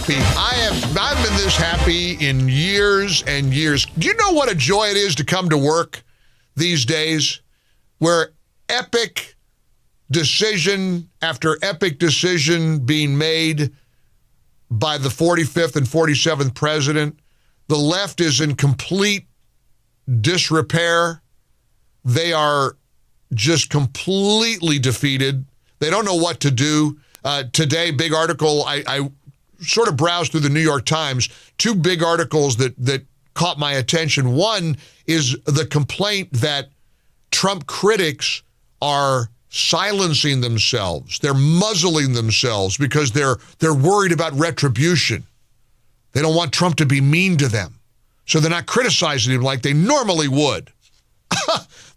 happy. I've been this happy in years and years. Do you know what a joy it is to come to work these days, where epic decision after epic decision being made by the 45th and 47th president, the left is in complete disrepair. They are just completely defeated. They don't know what to do. Today, big article, I sort of browsed through the New York Times, two big articles that caught my attention. One is the complaint that Trump critics are silencing themselves. They're muzzling themselves because they're worried about retribution. They don't want Trump to be mean to them. So they're not criticizing him like they normally would.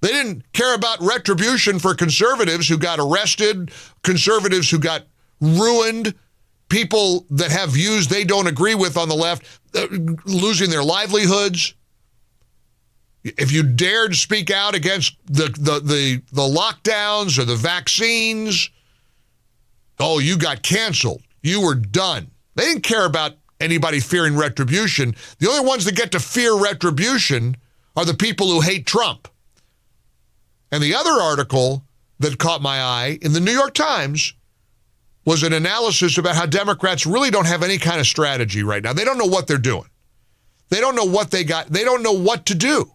They didn't care about retribution for conservatives who got arrested, conservatives who got ruined, people that have views they don't agree with on the left, losing their livelihoods. If you dared speak out against the lockdowns or the vaccines, oh, you got canceled. You were done. They didn't care about anybody fearing retribution. The only ones that get to fear retribution are the people who hate Trump. And the other article that caught my eye in the New York Times was an analysis about how Democrats really don't have any kind of strategy right now. They don't know what they're doing. They don't know what they got. They don't know what to do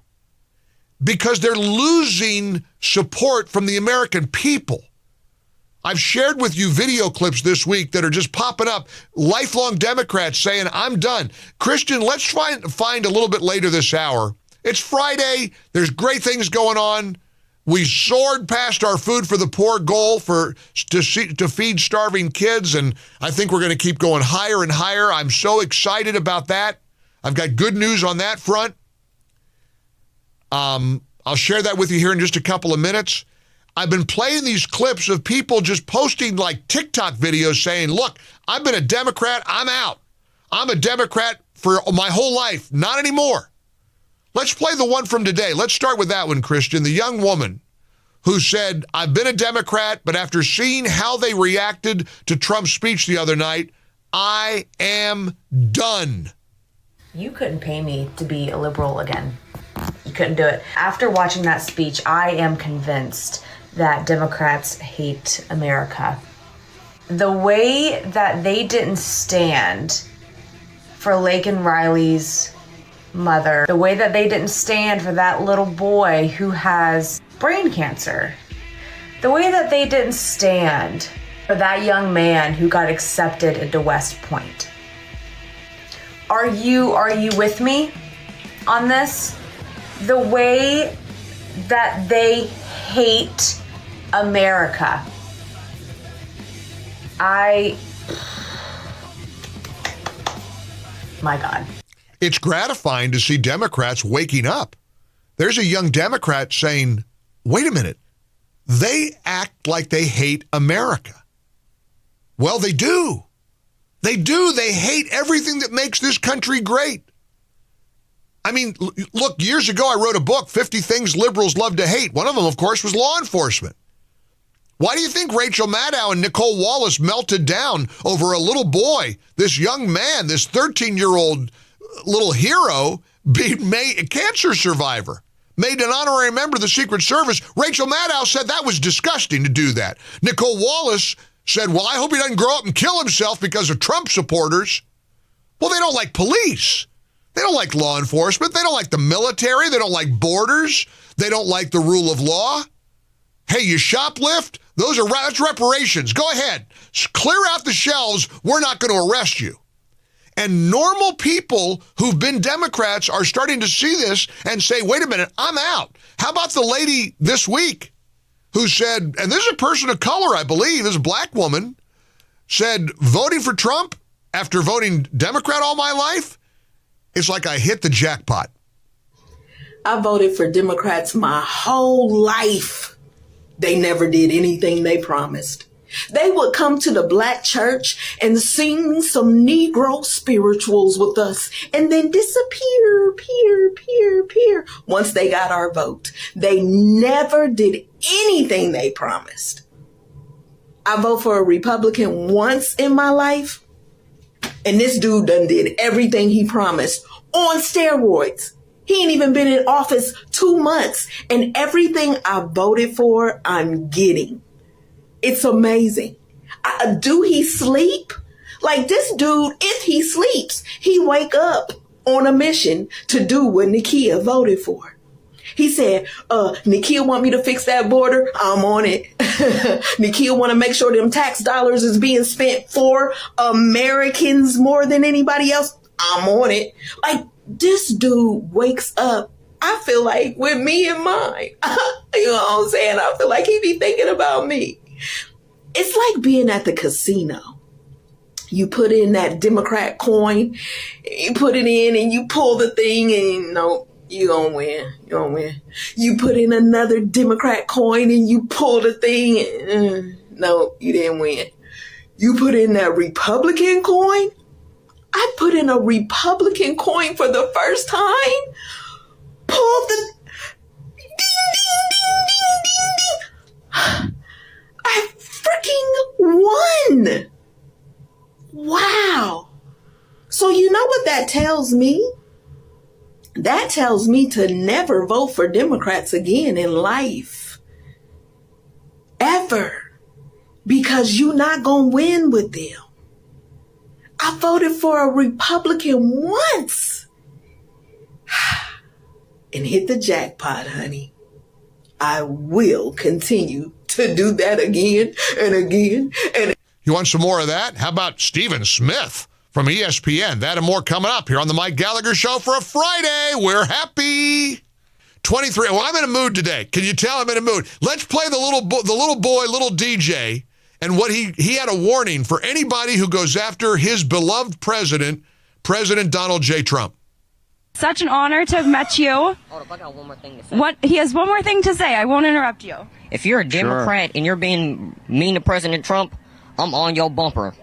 because they're losing support from the American people. I've shared with you video clips this week that are just popping up. Lifelong Democrats saying, I'm done. Christian, let's find a little bit later this hour. It's Friday. There's great things going on. We soared past our food for the poor goal to feed starving kids, and I think we're going to keep going higher and higher. I'm so excited about that. I've got good news on that front. I'll share that with you here in just a couple of minutes. I've been playing these clips of people just posting like TikTok videos saying, look, I've been a Democrat, I'm out. I'm a Democrat for my whole life, not anymore. Let's play the one from today. Let's start with that one, Christian. The young woman who said, I've been a Democrat, but after seeing how they reacted to Trump's speech the other night, I am done. You couldn't pay me to be a liberal again. You couldn't do it. After watching that speech, I am convinced that Democrats hate America. The way that they didn't stand for Laken Riley's mother, the way that they didn't stand for that little boy who has brain cancer, the way that they didn't stand for that young man who got accepted into West Point. Are you with me on this? The way that they hate America. My God. It's gratifying to see Democrats waking up. There's a young Democrat saying, wait a minute, they act like they hate America. Well, they do. They do. They hate everything that makes this country great. I mean, look, years ago I wrote a book, 50 Things Liberals Love to Hate. One of them, of course, was law enforcement. Why do you think Rachel Maddow and Nicole Wallace melted down over a little boy, this young man, this 13-year-old little hero, being made a cancer survivor, made an honorary member of the Secret Service? Rachel Maddow said that was disgusting to do that. Nicole Wallace said, well, I hope he doesn't grow up and kill himself because of Trump supporters. Well, they don't like police. They don't like law enforcement. They don't like the military. They don't like borders. They don't like the rule of law. Hey, you shoplift? That's reparations. Go ahead. Clear out the shelves. We're not going to arrest you. And normal people who've been Democrats are starting to see this and say, wait a minute, I'm out. How about the lady this week who said, and this is a person of color, I believe, this is a black woman, said voting for Trump after voting Democrat all my life, it's like I hit the jackpot. I voted for Democrats my whole life. They never did anything they promised. They would come to the black church and sing some Negro spirituals with us and then disappear, peer. Once they got our vote, they never did anything they promised. I vote for a Republican once in my life. And this dude done did everything he promised on steroids. He ain't even been in office 2 months. And everything I voted for, I'm getting. It's amazing. Do he sleep? Like this dude, if he sleeps, he wake up on a mission to do what Nakia voted for. He said, Nakia want me to fix that border. I'm on it. Nakia want to make sure them tax dollars is being spent for Americans more than anybody else. I'm on it. Like this dude wakes up. I feel like with me in mind, you know what I'm saying? I feel like he be thinking about me. It's like being at the casino. You put in that Democrat coin, you put it in and you pull the thing and no, you gonna win. You gonna win. You put in another Democrat coin and you pull the thing and no, you didn't win. You put in that Republican coin. I put in a Republican coin for the first time. Pulled the ding, ding, ding, ding, ding, ding. I freaking won. Wow. So you know what that tells me? That tells me to never vote for Democrats again in life. Ever. Because you're not going to win with them. I voted for a Republican once. And hit the jackpot, honey. I will continue to do that again and again and You want some more of that? How about Stephen Smith from ESPN? That and more coming up here on the Mike Gallagher Show for a Friday. We're happy. 23. Well, I'm in a mood today. Can you tell I'm in a mood? Let's play the little boy, little DJ, and what he had a warning for anybody who goes after his beloved President Donald J. Trump. Such an honor to have met you. Hold up, I got one more thing to say. What? He has one more thing to say. I won't interrupt you. If you're a Democrat and you're being mean to President Trump, I'm on your bumper.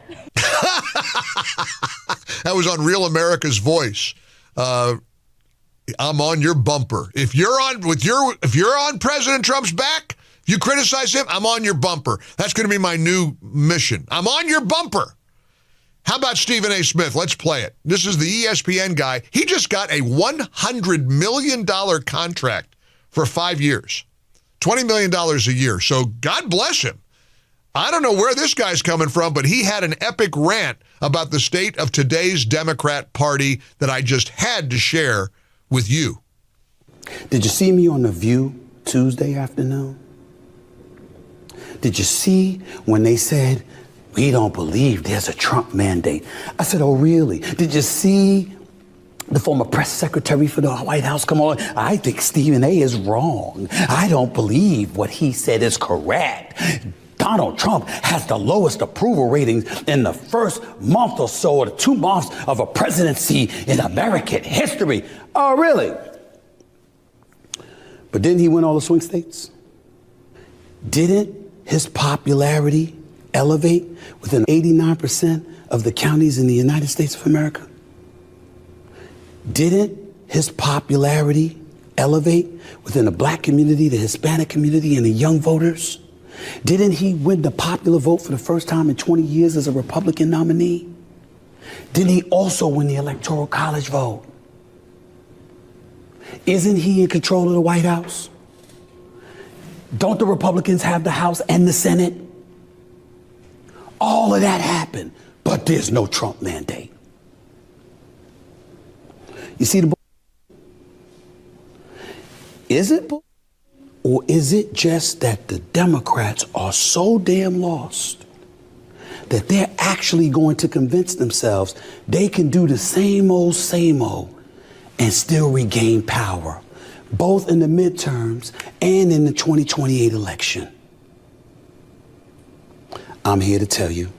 That was on Real America's Voice. I'm on your bumper. If you're on President Trump's back, if you criticize him, I'm on your bumper. That's going to be my new mission. I'm on your bumper. How about Stephen A. Smith? Let's play it. This is the ESPN guy. He just got a $100 million contract for 5 years, $20 million a year. So God bless him. I don't know where this guy's coming from, but he had an epic rant about the state of today's Democrat Party that I just had to share with you. Did you see me on The View Tuesday afternoon? Did you see when they said, we don't believe there's a Trump mandate? I said, oh, really? Did you see the former press secretary for the White House come on? I think Stephen A. is wrong. I don't believe what he said is correct. Donald Trump has the lowest approval ratings in the first month or so, or the 2 months of a presidency in American history. Oh, really? But didn't he win all the swing states? Didn't his popularity elevate within 89% of the counties in the United States of America? Didn't his popularity elevate within the black community, the Hispanic community, and the young voters? Didn't he win the popular vote for the first time in 20 years as a Republican nominee? Didn't he also win the Electoral College vote? Isn't he in control of the White House? Don't the Republicans have the House and the Senate? All of that happened, but there's no Trump mandate. You see the bull? Is it bull? Or is it just that the Democrats are so damn lost that they're actually going to convince themselves they can do the same old and still regain power, both in the midterms and in the 2028 election? I'm here to tell you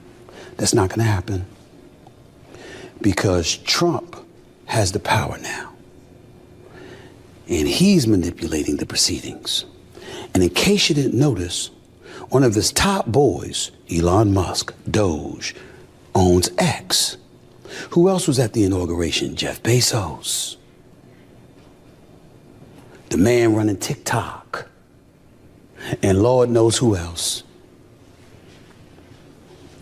that's not going to happen, because Trump has the power now, and he's manipulating the proceedings. And in case you didn't notice, one of his top boys, Elon Musk, Doge, owns X. Who else was at the inauguration? Jeff Bezos. The man running TikTok. And Lord knows who else.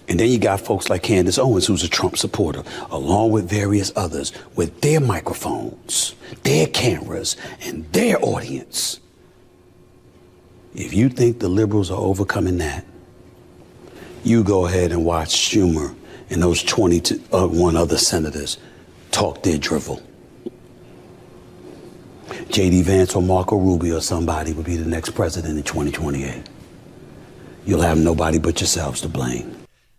And then you got folks like Candace Owens, who's a Trump supporter, along with various others with their microphones, their cameras, and their audience. If you think the liberals are overcoming that, you go ahead and watch Schumer and those 21 other senators talk their drivel. J.D. Vance or Marco Rubio or somebody will be the next president in 2028. You'll have nobody but yourselves to blame.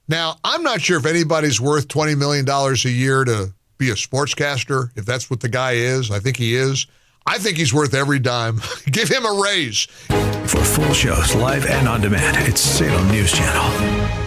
Now, I'm not sure if anybody's worth $20 million a year to be a sportscaster, if that's what the guy is. I think he is. I think he's worth every dime. Give him a raise. For full shows, live and on demand, it's Salem News Channel.